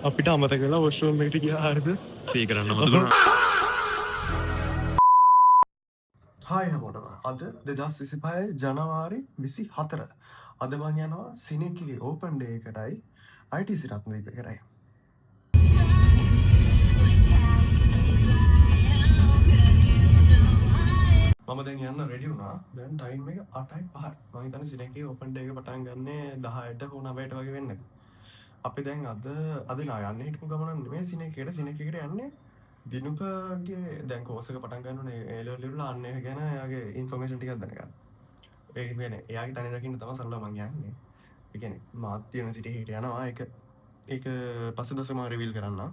අපිට අමතක වෙලා වොෂ්රූම් එකට ගියා හරිද? පේ කරන්න අමතක වුණා. හායි හැමෝටම. අද 2025 ජනවාරි 24. අද මම යනවා සිනෙක්ගේ ඕපන් ඩේ එකටයි ITC රත්නදීප එකටයි. මම දැන් යන්න රෙඩි වුණා. දැන් ටයිම් එක 8:05. මම හිතන්නේ සිනෙක්ගේ ඕපන් ඩේ එක පටන් ගන්නෙ 10ට හෝ 9ට වගේ වෙන්න ඇති. අපි දැන් අද නා යන්නේ හිටපු ගමන නෙමෙයි සිනෙක්කේට යන්නේ. දිනුපගේ දැන් කෝස් එක පටන් ගන්න ඕනේ ඒ ලෙවල් වල අන්න ඒ ගැන එයාගේ ඉන්ෆර්මේෂන් ටිකක් දැනගන්න. ඒ කියන්නේ එයාගේ තනිය රකින්න තමයි සරලව මං යන්නේ. ඒ කියන්නේ මාත් යුනිවර්සිටි එකට යනවා ඒක පස්සේ දවසේ මම රිවීල් කරන්නම්.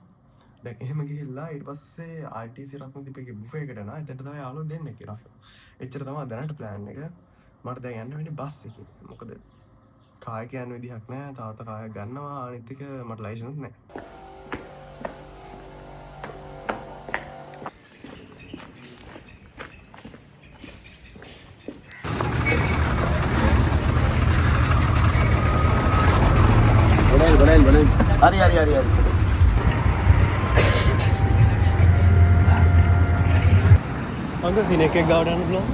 දැන් එහෙම ගිහිල්ලා ඊට පස්සේ ITC රත්නදීපගේ බුෆේ එකට යනවා. එතනට තමයි යාළුවෝ දෙන්නෙක් කියලා. එච්චර තමයි දැනට ප්ලෑන් එක. මට දැන් යන්න වෙන්නේ බස් එකේ. මොකද කායක යන විදිහක් නැහැ. තාත්තා කායක් ගන්නවා. අනිත් එක මට ලයිසන්ස් නැහැ. හරි අංක සිනෙක් එක ගාවට යන්න පුළුවන්.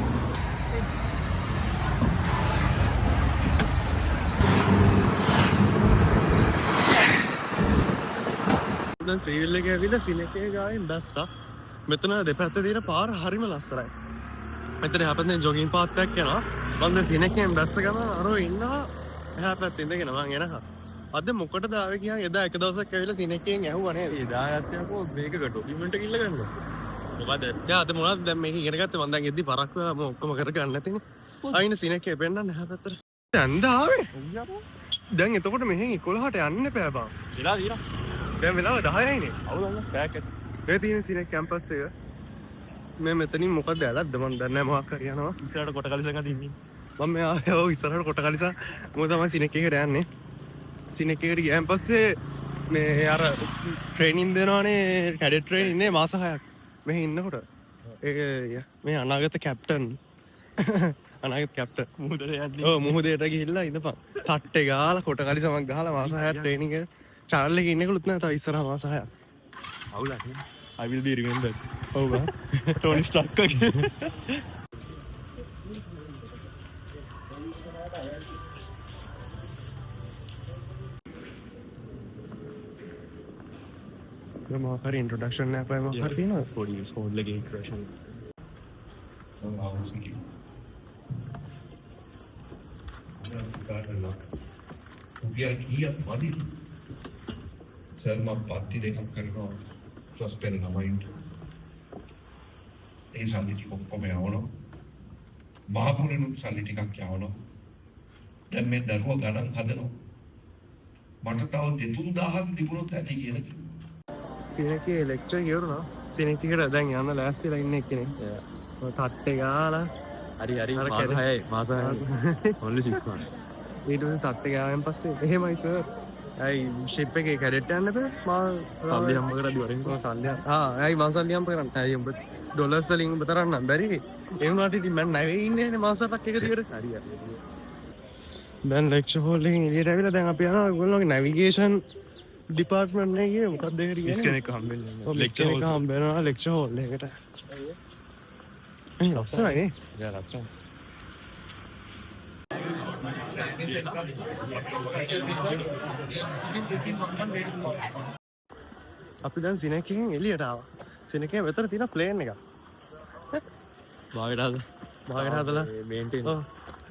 දැන් ත්‍රිවිල් එක ඇවිල්ලා සිනෙක් එක ගාවෙන් බැස්සා. මෙතන දෙපැත්තේ තියෙන පාර හරිම ලස්සනයි. මෙතන එහා පැත්තෙන් ජොගින් පාත් එකක් යනවා. මම දැන් සිනෙක් එකෙන් බැස්ස ගමන් අරෝ ඉන්නවා එහා පැත්තේ ඉඳගෙන මං එනවා. අද මොකටද ආවේ කියන් එදා එක දවසක් ඇවිල්ලා සිනෙක් එකෙන් ඇහුවා නේද? එදා යත්තේකෝ මේක ඩොකියුමන්ට් එක ඉල්ල ගන්නවා. මොකද අද මොනවද දැන් මේක ඉගෙන ගත්තේ මම දැන් එද්දි පරක් වෙලා මම ඔක්කොම කරගන්න නැතිනේ. අයින සිනෙක් එකේ පෙන්නන්න එහා පැත්තට. දැන්ද ආවේ? දැන් එතකොට මෙහෙන් 11ට යන්න එපා බං. වෙලා දීලා. දැන් වෙලාව 10යිනේ. අවුලක් බෑක් එක. ඒ තියෙන සිනෙක් කැම්පස් එක. මේ මෙතනින් මොකද ඇලද්ද මන් දන්නේ නැහැ මොකක් හරි යනවා. ඉස්සරහට කොට කලිසන් අද ඉන්නේ. මම ආවේ ඉස්සරහට කොට කලිසා මොකද තමයි සිනෙක් එකට යන්නේ. සිනෙක් එකට ගියාන් පස්සේ මේ අර ට්‍රේනින් දෙනවනේ කැඩට් ට්‍රේනින් නේ මාස 6ක්. මෙහෙ ඉන්නකොට ඒක මේ අනාගත කැප්ටන් අනාගත කැප්ටන් මුහුදට යන්නේ. ඔව් මුහුදේට ගිහිල්ලා ඉඳපන්. තට්ටේ ගාලා කොට කලිසමක් ගහලා මාස 6ක් ට්‍රේනින් එක චානල් එකේ ඉන්නකොලුත් නෑ තව ඉස්සරහා මාස 6ක්. අවුලක් නේ. I will be remembered. ඔව් බා. ටෝනි ස්ටාර්ක් වගේ. මොකක් හරි ඉන්ට්‍රොඩක්ෂන් එකක් වගේ මොකක් හරි තියෙනවද? පොඩි ස්කෝල් එකේ ඉන්ට්‍රොඩක්ෂන්. රුපියල් කීයක් මදි? සර් මම පත්ති දෙකක් කරනවා සස්පෙන්ඩ් ළමයින්ට. ඒ සල්ලි ටික ඔක්කොම යවනවා. මහපොළොනුත් සල්ලි ටිකක් යවනවා. දැන් මේ දරුවා ගණන් හදනවා. මට තව 2-3000ක් තිබුණොත් ඇති කියලා කිව්වා. සිනෙක්ගේ ලෙක්චර් ඉවරුණා. සිනෙක් එකට දැන් යන්න ලෑස්තිලා ඉන්න එක්කනේ. ඔය තට්ටේ ගාලා හරි අර මාස කැඩේ. 6යි මාස 6යි. only 6 months. ඊට පස්සේ තට්ටේ ගාවෙන් පස්සේ එහෙමයි සර්. ඇයි ෂිප් එකේ කැඩෙට් යන්න බෑ. සල්ලි හම්බ කරලා වරෙන් ඔය සල්ලි. ඇයි මං සල්ලි හම්බ කරන්නේ? ඇයි උඹ ඩොලර්ස් වලින් උඹ තරන්න බැරි. ඒ වුණාට ඉතින් මම නැවේ ඉන්නේ නේ මාසයක් එකකට. හරි. දැන් ලෙක්චර් හෝල් එකෙන් එළියට ඇවිල්ලා දැන් අපි යනවා ඔයගොල්ලෝගේ නැවිගේෂන් ඩිපාර්ට්මන්ට් එකේ මොකක්ද ඒකට කියන්නේ? ඩිස්කනෙක්ට් හම්බෙන්නේ. ලෙක්චර් එක හම්බ වෙනවා ලෙක්චර් හෝල් එකකට. ඒ ලස්සනයි නේ. යා ලස්සන. අපි දැන් සිනෙක් එකෙන් එළියට ආවා. සිනෙක් එකේ මෙතන තියෙන ප්ලේන් එකක්. භාගයට හදලා මේන්ටේන්. ඔව්.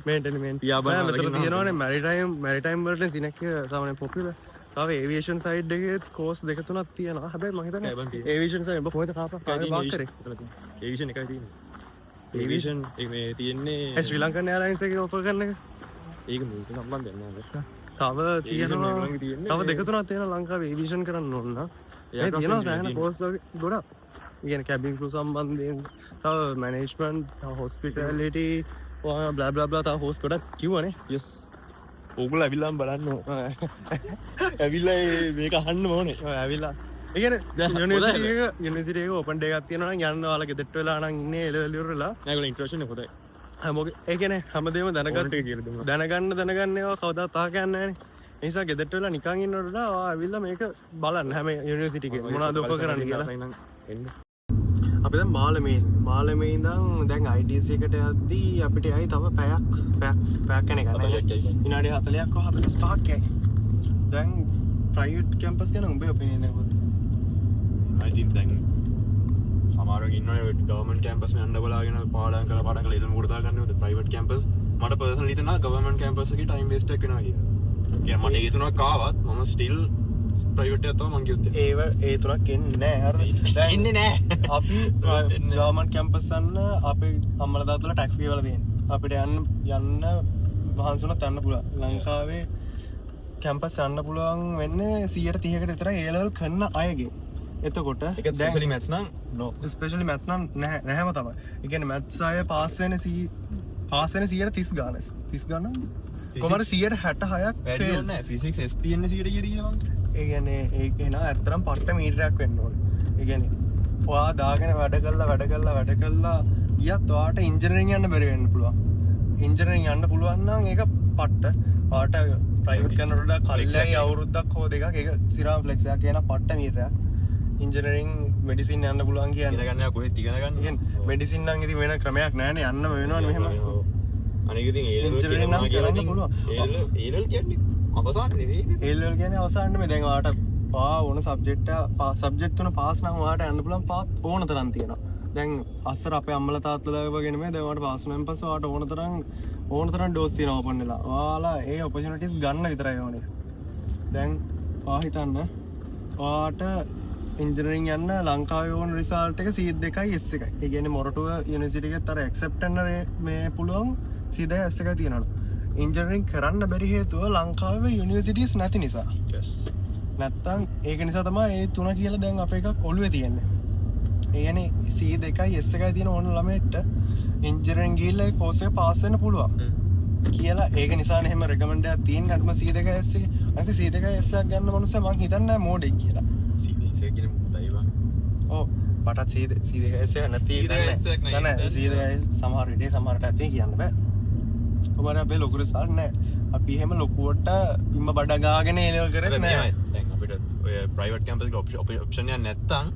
මේන්ටේන්. පියාඹන මෙතන තියෙනවානේ මැරිටයිම් වලට සිනෙක් එක සාමාන්‍ය පොපුලර්. තව ඒවියේෂන් සයිඩ් එකේ කෝස් දෙක තුනක් තියෙනවා. හැබැයි මම හිතන්නේ ඒවියේෂන් සයිඩ් ඔබ කොහෙද කාපා වාක් කරේ? ඒවියේෂන් එකයි තියෙන්නේ. ඒවියේෂන් මේ තියෙන්නේ ශ්‍රී ලංකන් එයාලයින්ස් එකේ ඔෆර් කරන එක. ඒක මේක සම්බන්ධයක් නෑ. තව තියෙනවා තව දෙක තුනක් තියෙනවා ලංකාවේ ඒවියේෂන් කරන්න ඕන නම්. ඒ තියෙනවා සෑහෙන කෝස් ගොඩක්. කියන්නේ කැබින් ක්‍රූ සම්බන්ධයෙන් තව මැනේජ්මන්ට්, තව හොස්පිටැලිටි, බ්ලා බ්ලා බ්ලා තව කෝස් ගොඩක් කිව්වනේ. යස්. ඕගොල්ලෝ ඇවිල්ලාම බලන්න ඕන. ඇවිල්ලා මේක අහන්න ඕනේ. ඔය ඇවිල්ලා ඒ කියන්නේ යුනිවර්සිටි එක ඕපන් ඩේ එකක් තියෙනවා නම් යන්න ඔයාලා ගෙදරට වෙලා නම් ඉන්නේ එලෙවල් ඉවරලා. ඒගොල්ලෝ ඉන්ට්‍රොඩක්ෂන් එක හොඳයි. මොකද ඒ කියන්නේ හැමදේම දැනගන්න ඒවා කවදාවත් තා කියන්නේ නැහැනේ. නිසා ගෙදරට වෙලා නිකන් ඉන්නට වඩා ඇවිල්ලා මේක බලන්න හැම යුනිවර්සිටි එකේ මොනවද ඔෆර් කරන්නේ කියලා. අපි දැන් මාළමේ ඉඳන් දැන් ITC එකට යද්දී අපිට යයි තව පැයක් කෙනෙක් නැහැ. විනාඩි 40ක් 45ක් යයි. දැන් ප්‍රයිවට් කැම්පස් ගැන උඹේ ඔපිනියන් එක මොකද? I think දැන් සමහරව ඉන්නවනේ ගවර්න්මන්ට් කැම්පස් මේ යන්න බලාගෙන පාඩම් කරලා ඉල්ලුම් කොට දාගන්න ඕනේ. ප්‍රයිවට් කැම්පස් මට පර්සනලි හිතෙනවා ගවර්න්මන්ට් කැම්පස් එකේ ටයිම් වේස්ට් එකක් වෙනවා කියලා. කියන්නේ මට ඒ තුනක් ආවත් මම ස්ටිල් ප්‍රයිවට් එකක් තමයි මං කිව්වේ. ඒ තුනක් එන්නේ නැහැ. හරිද? දැන් ඉන්නේ නැහැ. අපි ගවර්න්මන්ට් කැම්පස් යන්න අපේ අම්මලා තාත්තලා ටැක්ස් ගෙවලා තියෙනවා. අපිට යන්න වහන්සුණත් යන්න පුළුවන්. ලංකාවේ කැම්පස් යන්න පුළුවන් වෙන්නේ 130කට විතර A level කරන අයගේ. එතකොට ඒක ස්පෙෂලි මැත්ස් නම් නෝ. ස්පෙෂලි මැත්ස් නම් නැහැම තමයි. ඒ කියන්නේ මැත්ස් අය පාස් වෙන 130 ගානක්. 30 ගානක් කොහමද 166ක් වැඩි නෑ. ෆිසික්ස් S තියෙන 100 කීයද මං? ඒ කියන්නේ ඒක එන ඇත්තටම පට්ට මීටරයක් වෙන්න ඕනේ. ඒ කියන්නේ ඔයා දාගෙන වැඩ කළා ගියත් ඔයාට ඉන්ජිනියරින් යන්න බැරි වෙන්න පුළුවන්. ඉන්ජිනියරින් යන්න පුළුවන් නම් ඒක පට්ට. ඔයාට ප්‍රයිවට් කරනකොට වඩා කල්ලයි අවුරුද්දක් හෝ දෙකක් ඒක සිරාම් ෆ්ලෙක්ස් එකක් කියන පට්ට මීටරයක්. ඉන්ජිනියරින් මෙඩිසින් යන්න පුළුවන් කියන්නේ. ඉගෙන ගන්න කොහෙද ඉගෙන ගන්න? කියන්නේ මෙඩිසින් නම් ඉතින් වෙන ක්‍රමයක් නැහැනේ යන්නම වෙනවනේ මෙහෙම. අනික ඉතින් ඉන්ජිනියරින් නම් කරන්න පුළුවන්. ඒලල් කියන්නේ අවසාන නෙවෙයි. ඒලල් කියන්නේ අවසාන නෙමෙයි. දැන් ඔයාට ඕන සබ්ජෙක්ට් තුන පාස් නම් ඔයාට යන්න පුළුවන් පාත් ඕන තරම් තියෙනවා. දැන් අස්සර අපේ අම්මලා තාත්තලා වගේ නෙමෙයි. දැන් ඔයාට පාස් වුණාන් පස්සේ ඔයාට ඕන තරම් ඩෝස් තියෙනවා ඕපන් වෙලා. ඔයාලා ඒ ඔපචුනිටිස් ගන්න විතරයි ඕනේ. දැන් ඔයා හිතන්න ඔයාට ඉන්ජිනියරින් යන්න ලංකාවේ ඕන රිසල්ට් එක C2යි S එකයි. ඒ කියන්නේ මොරටුව යුනිවර්සිටි එකත් අර ඇක්සෙප්ට් කරන මේ පුළුවන් C2යි S එකයි තියෙනවා. ඉන්ජිනියරින් කරන්න බැරි හේතුව ලංකාවේ යුනිවර්සිටිස් නැති නිසා. yes. නැත්තම් ඒක නිසා තමයි මේ තුන කියලා දැන් අපේ එකක් ඔළුවේ තියෙන්නේ. ඒ කියන්නේ C2යි S එකයි තියෙන ඕන ළමයට ඉන්ජිනියරින් ගිහිල්ලා ඒ කෝස් එක පාස් වෙන්න පුළුවන්. කියලා ඒක නිසානේ එහෙම රෙකමන්ඩ් එකක් තියෙන ගන්නම C2යි S එක. නැත්නම් C2යි S එකක් ගන්න මනුස්සයා මං හිතන්නේ නැහැ මෝඩෙක් කියලා. C2යි කියන මුදයි වා. ඔව් පටත් C2යි S එක නැති නෑ C2යි සමහර විදිහේ සමහරට ඇති කියන්න බෑ. ඔබර අපේ ලොකු රිසල්ට් නෑ. අපි එහෙම ලොකුවට බිම බඩ ගාගෙන ඒ ලෙවල් කරේ නෑ. දැන් අපිට ඔය ප්‍රයිවට් කැම්පස් එක ඔප්ෂන් එකක් නැත්තම්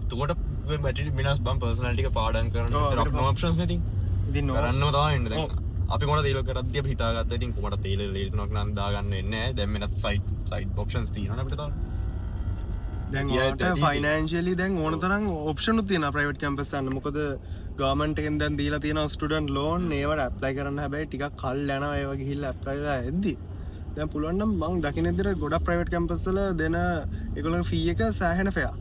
එතකොට බැටරි මිනස් බම් පර්සනැලිටි එක පාඩම් කරන විතර නෝ ඔප්ෂන්ස් නේ ඉතින් කරන්නව තමයි ඉන්නේ දැන් අපි කොහොමද තේල කරද්දී අපි හිතාගත්තා ඉතින් කොහමද තේල ලේලි තුනක් නම් දාගන්න වෙන්නේ නැහැ දැන් මෙන්නත් සයිඩ් ඔප්ෂන්ස් තියෙනවා අපිට තව දැන් ඔයාලට ෆයිනෑන්ෂියලි දැන් ඕන තරම් ඔප්ෂන් උත් තියෙනවා ප්‍රයිවට් කැම්පස් යන්න මොකද ගවර්න්මන්ට් එකෙන් දැන් දීලා තියෙනවා ස්ටුඩන්ට් ලෝන් ඒවට ඇප්ලයි කරන්න හැබැයි ටිකක් කල් යනවා ඒව ගිහිල්ලා ඇප්ලයි කරලා එද්දි දැන් පුළුවන් නම් මං දකින්න විදිහට ගොඩක් ප්‍රයිවට් කැම්පස් වල දෙන ඒගොල්ලන්ගේ ෆී එක සෑහෙන ෆෙයා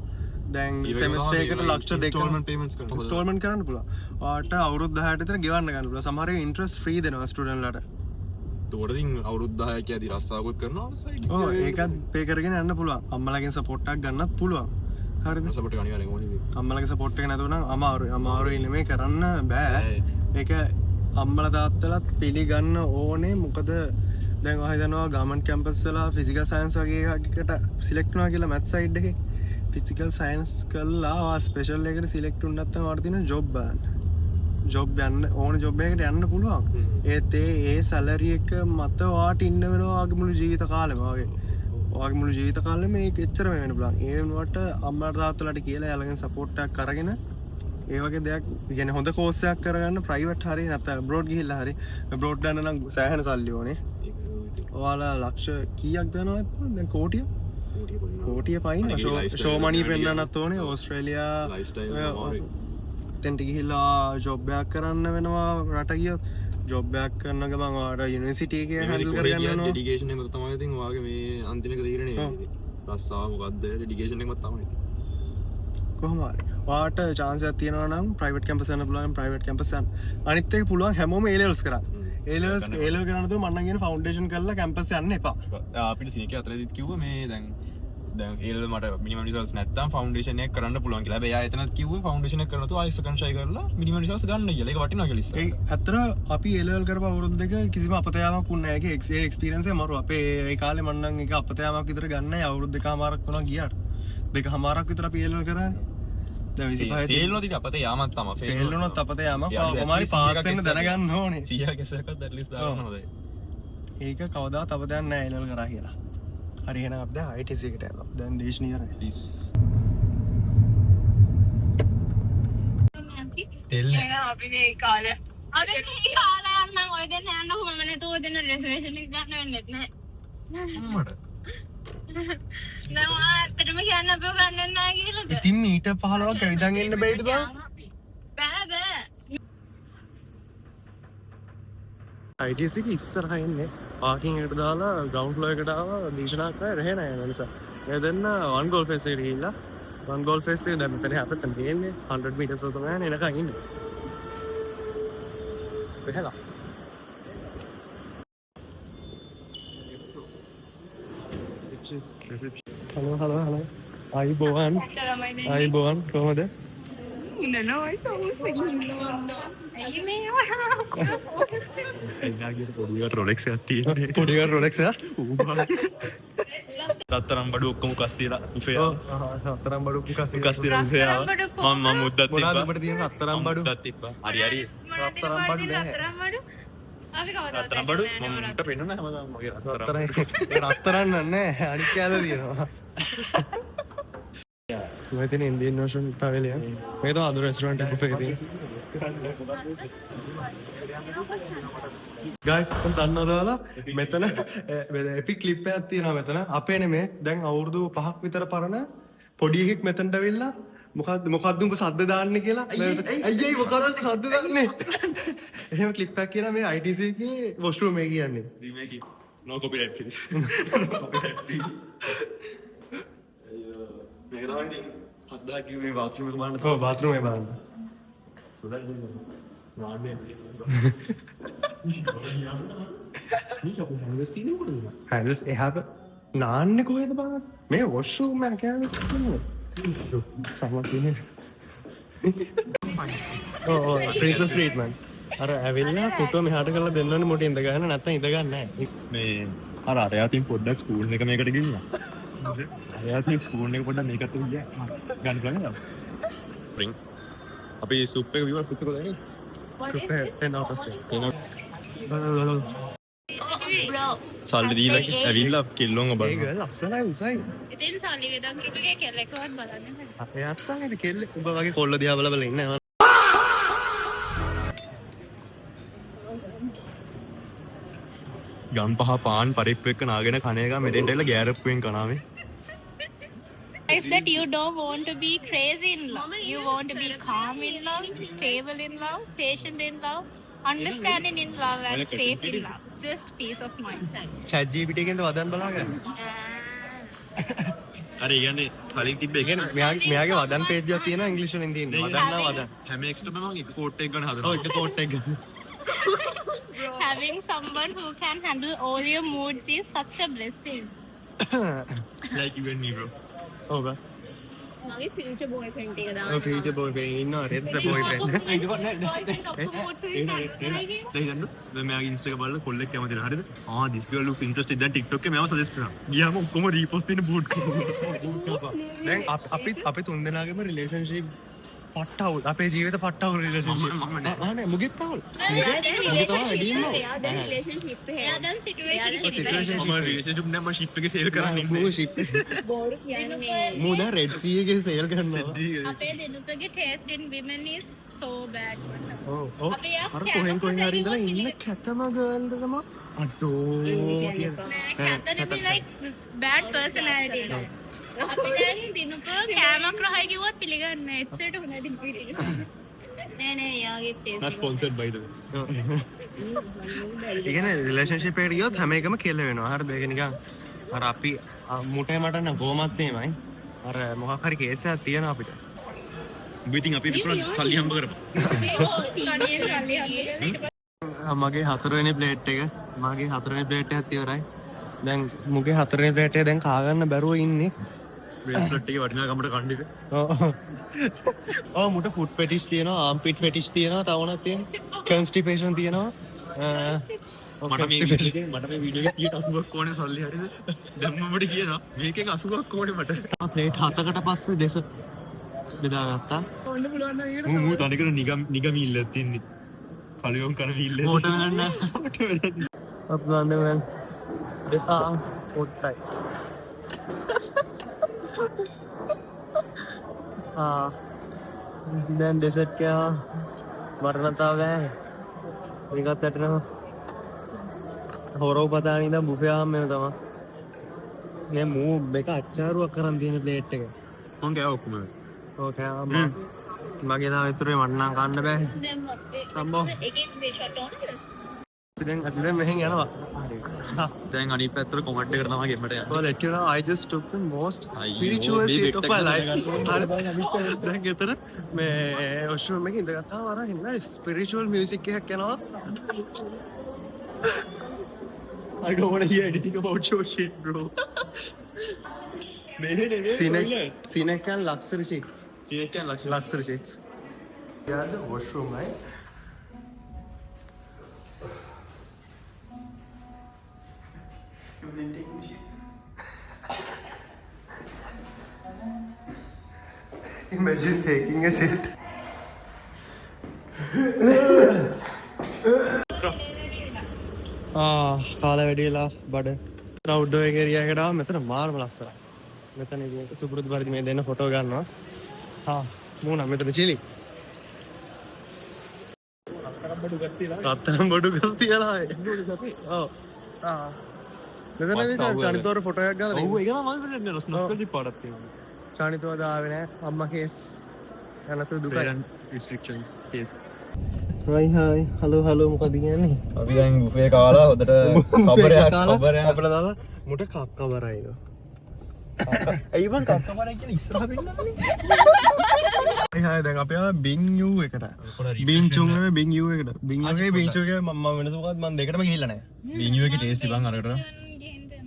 දැන් සෙමස්ටර් එකට ලක්ෂ 2ක ඉන්ස්ටෝල්මන්ට් කරන්න පුළුවන්. ඔයාට අවුරුදු 10ට විතර ගෙවන්න ගන්න පුළුවන්. සමහර අය ඉන්ට්‍රස්ට් ෆ්‍රී දෙනවා ස්ටුඩන්ට්ලාට. ඒකට ඉතින් අවුරුදු 10ක යදී රස්සාවකුත් කරනවා සයිඩ්. ඔව් ඒකත් පේ කරගෙන යන්න පුළුවන්. අම්මලාගෙන් සපෝට් එකක් ගන්නත් පුළුවන්. හරිද? සපෝට් එක අනිවාර්යෙන් ඕනේ. අම්මලාගේ සපෝට් එක නැතුව නම් අමාරුයි නෙමෙයි කරන්න බෑ. ඒක අම්මලා තාත්තලාත් පිළිගන්න ඕනේ. මොකද දැන් ඔයා හිතනවා ගවර්න්මන්ට් කැම්පස් වල ෆිසිකල් සයන්ස් වගේ එකකට සිලෙක්ට් වෙනවා කියලා මැත්ස් සයිඩ් එකේ ෆිසිකල් සයන්ස් කළා ස්පෙෂල් එකකට සිලෙක්ට් වුණ නැත්නම් ඔයාලට තියෙන ජොබ් බලන්න. ජොබ් යන්න ඕන ජොබ් එකකට යන්න පුළුවන්. ඒත් ඒ සැලරි එක මත ඔයාට ඉන්න වෙනවා ඔයාගේ මුළු ජීවිත කාලෙම වගේ. ඔයාගේ මුළු ජීවිත කාලෙම මේක එච්චරම වෙන්න පුළුවන්. ඒ වෙනුවට අම්මලාට තාත්තලාට කියලා යාළගෙන් සපෝට් එකක් අරගෙන ඒ වගේ දෙයක් කියන්නේ හොඳ කෝස් එකක් කරගන්න ප්‍රයිවට් හරි නැත්නම් ඇබ්‍රෝඩ් ගිහිල්ලා හරි ඇබ්‍රෝඩ් යන්න නම් සෑහෙන සල්ලි ඕනේ. ඔයාලා ලක්ෂ කීයක් දානවද දැන් කෝටිය පයින් ෂෝමනී පෙන්න්නනත් ඕනේ ඕස්ට්‍රේලියා තැන්ට ගිහිල්ලා ජොබ්බයක් කරන්න වෙනවා රට ගිය ජොබ්බයක් කරන්න ගමන් වාට යුනිසිටිය එක හැල් කරගන්න ඩිකේෂන මත තමයි ඉතින් ඔයාගේ මේ අන්තිමක තීරණය රස්සා මොකක්ද ඩිකේෂන් එක මත තමයි කොහොම හරි වාට chance එකක් තියෙනවා නම් ප්‍රයිවට් කැම්පස් යන්න පුළුවන් ප්‍රයිවට් කැම්පස් යන්න අනිත් එක පුළුවන් හැමෝම A levels කරන්න A levels කරන්න දුව මන්නම් කියන ෆවුන්ඩේෂන් කරලා කැම්පස් යන්න එපා අපිට සිනික අතරදිත් කිව්වා මේ දැන් ඒල් මට මිනිමම් රිසල්ට්ස් නැත්තම් ෆවුන්ඩේෂන් එක කරන්න පුළුවන් කියලා. හැබැයි ආයෙ එතනත් කිව්වේ ෆවුන්ඩේෂන් එක කරනතු ආයෙ සෙකන්ඩ් ට්‍රයි කරලා මිනිමම් රිසල්ට්ස් ගන්න කියලා. ඒක වටිනවා කියලා ඉස්සර. ඒ අතර අපි A level කරපු අවුරුදු දෙක කිසිම අපතයාවක් වුණේ නැහැ. ඒ එක්ස්පීරියන්ස් එක මරු. අපේ ඒ කාලේ මම නම් එක අපතයාවක් විතර ගන්නයි අවුරුදු දෙකමාරක් වුණා ගියාට. දෙකමාරක් විතර අපි A level කරානේ. දැන් 25 ෆේල් නොති අපතේ යාමක් තමයි. ෆේල් වුණොත් අපතයාවක් කොහොමරි පාස් වෙන්න දැනගන්න ඕනේ. 100 කැසයක්වත් ඇට්ලිස්ට් දාන්න හොඳයි. ඒක කවදා තව දෙයක් නෑ එලල් කරා කියලා. හරි එහෙනම් අපි දැන් ITC එකට යනවා. දැන් දේශනීය ප්ලීස් අපි මේ කාලේ අපි මේ කාලේ යන්න ඔය දෙන්න යන්නකො මම නේද ඔය දෙන්න රිසර්වේෂන් එක ගන්න වෙන්නේ නැහැ. අම්මට නෑ ආතරම කියන්න අපෝ ගන්න නැහැ කියලාද? ඉතින් මීටර් 15ක් ඇවිදන් එන්න බැයිද බං? බෑ. ITC එක ඉස්සරහා එන්නේ. පාකින් එකට දාලා ග්‍රවුන්ඩ් ෆ්ලෝර් එකට ආවා දේශනා කරා රහ නෑ ඒ නිසා. ඒ දෙන්න වන් ගෝල් ෆේස් එකට ගිහිල්ලා වන් ගෝල් ෆේස් එක දැන් මෙතන අපිට තියෙන්නේ 100 මීටර්ස් වල තමයි එනකන් ඉන්නේ. Relax. Hello. ආයිබෝවන් කොහමද? ඉන්නවයි තෝසෙකින් ඉන්නවද? ඇයි මේ එයාගේ පොඩියට රොලෙක්ස් එකක් තියෙන්නේ. පොඩියට රොලෙක්ස් එක? රත්තරන් බඩු ඔක්කොම කස් තියලා උෆේ. රත්තරන් බඩු කස් තියලා උෆේ ආවා. මම මුද්දත් තිබ්බා. මොනවද ඔබට තියෙන රත්තරන් බඩු? මුද්දත් තිබ්බා. හරි. රත්තරන් බඩු අපි කවදාවත් රත්තරන් බඩු මට පෙන්නුන හැමදාම මගේ රත්තරන්. රත්තරන් නෑ අනිත් කෑල්ල තියෙනවා. මෙතන ඉන්දියන් ඔෂන් පවෙලියන්. මේක තමයි අද රෙස්ටෝරන්ට් එකක තියෙන්නේ. ගයිස් මම දන්නවද මෙතන එපික් ක්ලිප් එකක් තියෙනවා මෙතන අපේ නෙමේ දැන් අවුරුදු 5ක් විතර පරණ පොඩි එකෙක් මෙතනට ඇවිල්ලා මොකද්ද උඹ සද්ද දාන්නේ කියලා අයියයි මොකද්ද සද්ද දාන්නේ එහෙම ක්ලිප් එකක් කියනවා මේ ITC එකේ වොෂ්රූම් එක කියන්නේ රීමේක් no copyright please මේක තමයි ඉතින් හද්දා කිව්වේ බාත්රූම් එක බලන්න ඔව් බාත්රූම් එක බලන්න හැන්ඩල්ස් එහාට නාන්නේ කොහෙද බලන්න මේ වොෂ්රූම් එක කියන්නේ සමහරවිට ප්‍රින්සස් ට්‍රීට්මන්ට් අර ඇවිල්ලා කුටුව මෙහාට කරලා දෙන්න ඕනේ මොකද ඉඳ ගන්න නැත්නම් ඉඳ ගන්න නැහැ මේ අර අරයාතින් පොඩ්ඩක් ස්කූල් එක මේකට ගිහින් අරයාතින් ස්කූල් එක පොඩ්ඩක් මේකට ගියා ගන්න බලන්න බ්‍රින්ග් අපි සුප් එක විවර සුප් එක දෙන්නේ සුප් එක 10 out of 10 සල්ලි දීලා ඇවිල්ලා කෙල්ලොන් ඔබ ඒක ලස්සනයි උසයි ඉතින් සල්ලි වේදන් ගෲප් එකේ කෙල්ලෙක්වත් බලන්නේ නැහැ. අපේ අත්තන් ඒක කෙල්ලෙක් ඔබ වගේ කොල්ල දිහා බල ඉන්නේ ගම් පහ පාන් පරිප්පු එක්ක නාගෙන කණ එක මෙතෙන්ට එලා ගෑරප්පුවෙන් කනාවේ Is that you don't want to be crazy in love. You want to be calm in love, stable in love, patient in love, understanding in love and safe in love. Just peace of mind. chat gpt එකෙන්ද වදන් බලාගෙන අර ඒ කියන්නේ කලින් තිබ්බ එක නේ මෙයාගේ වදන් පේජ් එකක් තියෙනවා ඉංග්‍රීසි වලින් තියෙනවා වදන් නා වදන් හැම එක්ස්ටම මම එක කෝට් එක ගන්න හදනවා ඔව් එක කෝට් එක ගන්න Having someone who can handle all your moods is such a blessing. like you and me bro ඔව් බා මගේ future boyfriend එක දාන්න. ඔව් ෆියුචර් බෝයිෆ්‍රෙන්ඩ් ඉන්නවා රෙද්ද බෝයිෆ්‍රෙන්ඩ් boyfriend ඔක්කොම moods එක දැන් මෙයාගේ ඉන්ස්ටා එක බලලා කොල්ලෙක් කැමතිද හරිද this girl looks interested දැන් TikTok එකේ මේව සජෙස්ට් කරනවා ගියාම ඔක්කොම රීපෝස්ට් දෙන බූට් කරනවා දැන් අපි තුන් දෙනාගේම රිලේෂන්ෂිප් පට්ටවුල් අපේ ජීවිත පට්ටවුල් රිලේෂන්ෂිප් නේ මුගෙත් තවුල් relationship එයා දැන් situation මම රිලේෂන්ෂිප් නෑ මම ෂිප් එකේ සේල් කරන්න ඉන්නේ බෝරු කියන්නේ මූ දැන් රෙඩ් සී එකේ සේල් කරනවා අපේ දෙනුපගේ taste in women is so bad. ඔව් අර කොහෙන් හරි ඉඳලා ඉන්න කැතම ගර්ල් එකම අඩෝ Catherine be like bad personality. අපි දැන් දිනුප කෑමක් රහයි කිව්වත් පිළිගන්නේ නැහැ. එච්චරට හොඳට පිළිගන්නේ. නෑ යාගේ taste. not sponsored by the way ඒ කියන්නේ රිලේෂන්ෂිප් එකට ගියොත් හැම එකම කෙල වෙනවා හරිද ඒක නිකන් අර අපි මුටේ මට නම් කොහොමත් එහෙමයි අර මොකක් හරි කේස් එකක් තියෙනවා අපිට උඹ ඉතින් අපි විකුණන සල්ලි හම්බ කරපන් මගේ හතරවෙනි ප්ලේට් එක මගේ හතරවෙනි ප්ලේට් එකත් ඉවරයි දැන් මුගේ හතරවෙනි ප්ලේට් එක දැන් කා ගන්න බැරුව ඉන්නේ බ්‍රේස්ලට් එකේ වටිනාකමට කණ්ඩික ඔව් මුට ෆුඩ් ෆෙටිෂ් තියෙනවා ආම් පිට් ෆෙටිෂ් තියෙනවා තවනක් තියෙනවා කන්ස්ටිපේෂන් තියෙනවා මට මේ වීඩියෝ එකේ 80ක් ඕනේ සල්ලි හරිද දැන් මම ඔබට කියනවා මේකෙන් 80ක් ඕනේ මට ප්ලේට් 7කට පස්සේ දෙස බෙදාගත්තා ඔන්න පුළුවන් නම් ඒකට මූ තනිකර නිගම් ඉල්ලක් තින්නේ කලියොන් කරන ඉල්ල මෝට වෙනන්න අප්ගාන්න මෑන් දෙහා පොට්ටයි දැන් ඩෙසට්කයා වරණතාවෑ ඒකත් ඇටනවා හොරෝ පතානීද බුපයාම් මෙම තමා මේ මූ එක අච්චාරුවක් කරන් තියෙන ප්ලේට් එක මං කෑවා ඔක්කොම ඕකෑ මගේ තා විතරේ මට්නම් කන්න බෑ සම්බෝ දැන් අපි දැන් මෙහෙන් යනවා දැන් අනිත් පැත්තට කොමන්ට් එකට තමයි ගෙම්මට යන්නේ well let you know I just took the most spiritual shit of my life දැන් ගෙතර මේ ඔෂුම් එකේ ඉඳගත්තා වරන් ඉන්න spiritual music එකක් යනවා I don't want to hear anything about your shit bro Sinek and luxury shits luxury shits yeah the washroom right Imagine taking a shit. කාලා වැඩිලා බඩ රවුඩ්ඩෝ එක ඒරියා එකට ආව මෙතන මාර්ම ලස්සනයි. මෙතන ඉතින් සුපුරුදු පරිදි මේ දෙන්න ෆොටෝ ගන්නවා. මූණ මෙතන චිලි. රත්තරන් බඩු ගස් තියලා. ඔව්. මෙතන ඉතින් චානිතෝර ෆොටෝ එකක් ගන්න දෙන්න. ඔව් ඒක තමයි මම කියන්නේ නොස්ටල්ජික් පාඩක් තියෙනවා. චානිතෝ දාවේ නෑ අම්මා කේස්. යනතු දුකයි. restrictions case right hi hello මොකද කියන්නේ අපි දැන් බුෆේ කාලා හොදට කබරයක් අපිට දාලා මුට කක්ක වරයිනෝ ඇයි බං කක්ක වරයි කියලා ඉස්සරහ පෙන්නන්නේ hi දැන් අපි ආවා බින් යූ එකට බින් චුන් නෙමෙයි බින් යූ එකට බින් යූගේ බින් චුන් එකේ මම වෙනස මොකක්ද මම දෙකටම ගිහිල්ලා නැහැ Bing එකේ tasty බං අරකට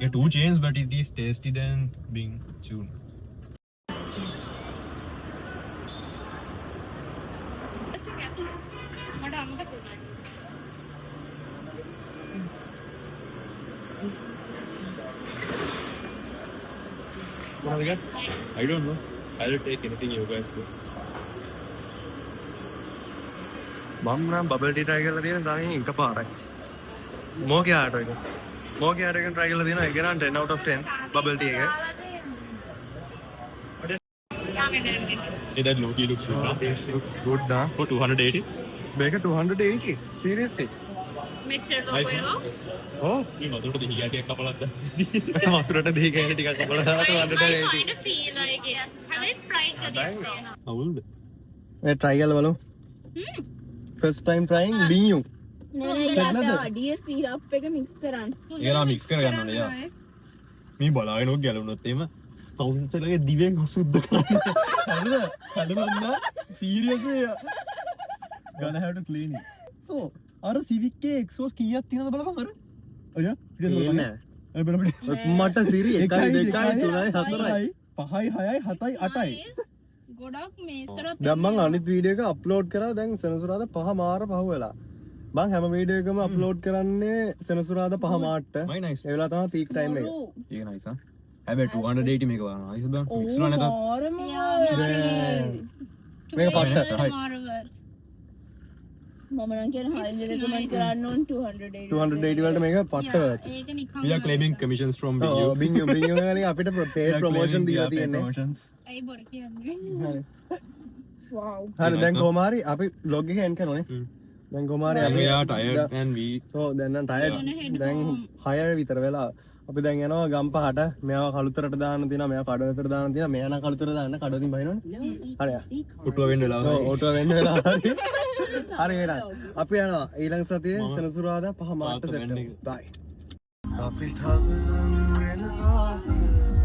yeah two chains but it is tasty than Bing Chun මට අමතක වුණා. what have we got I don't know I'll take anything you guys do මම නම් බබල් ටී try කරලා තියෙන දාගෙන එකපාරයි මොකේ ආටෝ එක try කරලා තියෙනවා ඒක නම් 10 out of 10 බබල් ටී එක yeah that look looks good huh? this looks good nah for 280 මේක 280 seriously මෙච්චර Nice, ලොකෝ oh මේ මදුරට දෙහි ගැටියක් කපලක්ද වතුරට දෙහි ගෑන ටිකක් කපලා දාලා 280 I kind of feel like it. Have a Sprite ka this day na. අවුල්ද A try කරලා බලමු first time trying being you අඩිය සිරප් එක මික්ස් කරන්න. ඒක නම් mix කරගන්න ඕනේ යා මේ බලාගෙන ඔක් ගැලුණොත් එහෙම කවුන්සලගේ දිවෙන් සුද්ධ කරන්න හරිද කඩමන්න seriously gonna have to clean it oh අර civic එකේ exhaust කීයක් තියෙනවද බලපන් අර ඔය ඉන්නේ මට සිරි 1 2 3 4යි 5යි 6යි 7යි 8යි ගොඩක් මේස් කරොත් දැන් මං අනිත් වීඩියෝ එක අප්ලෝඩ් කරා දැන් සෙනසුරාදා 5 මාර පහ වෙලා මං හැම වීඩියෝ එකම අප්ලෝඩ් කරන්නේ සෙනසුරාදා 5 මාට්ට my nice ඒ වෙලාව තමයි පීක් ටයිම් එක ඒක nice හා හැබැයි 280 මේක බලන්න nice බං mix කරලා නැතත් මේක පට්ට මම නම් කියන්නේ highly recommend කරන්න ඕන 280. 280 වලට මේක පට්ට ඒක නිකන් we are claiming commissions from ඔව් Bing බින් යු ගානේ අපිට paid promotion දීලා තියෙන්නේ අයි බොර කියන්නේ wow. හරි දැන් කොහොම හරි අපි vlog එක end කරනෝනේ දැන් කොහොම හරි අපි we are tired and we ඔව් දැන් නම් tired දැන් 6 විතර වෙලා අපි දැන් යනවා ගම්පහට මෙයාව කළුතරට දාන්න තියෙනවා මෙයාව කඩවතට දාන්න තියෙනවා මෙයා නම් කළුතර දාන්න කඩවතින් බහිනවනේ හරි ඔටුව වෙන්න වෙලාව ඔව් ඔටුව වෙන්න වෙලා හරි හරි එහෙනම් අපි යනවා ඊළඟ සතියේ සෙනසුරාදා 5 මාර්ට සෙට් වෙනවා බයි අපි තවලම් වෙනවා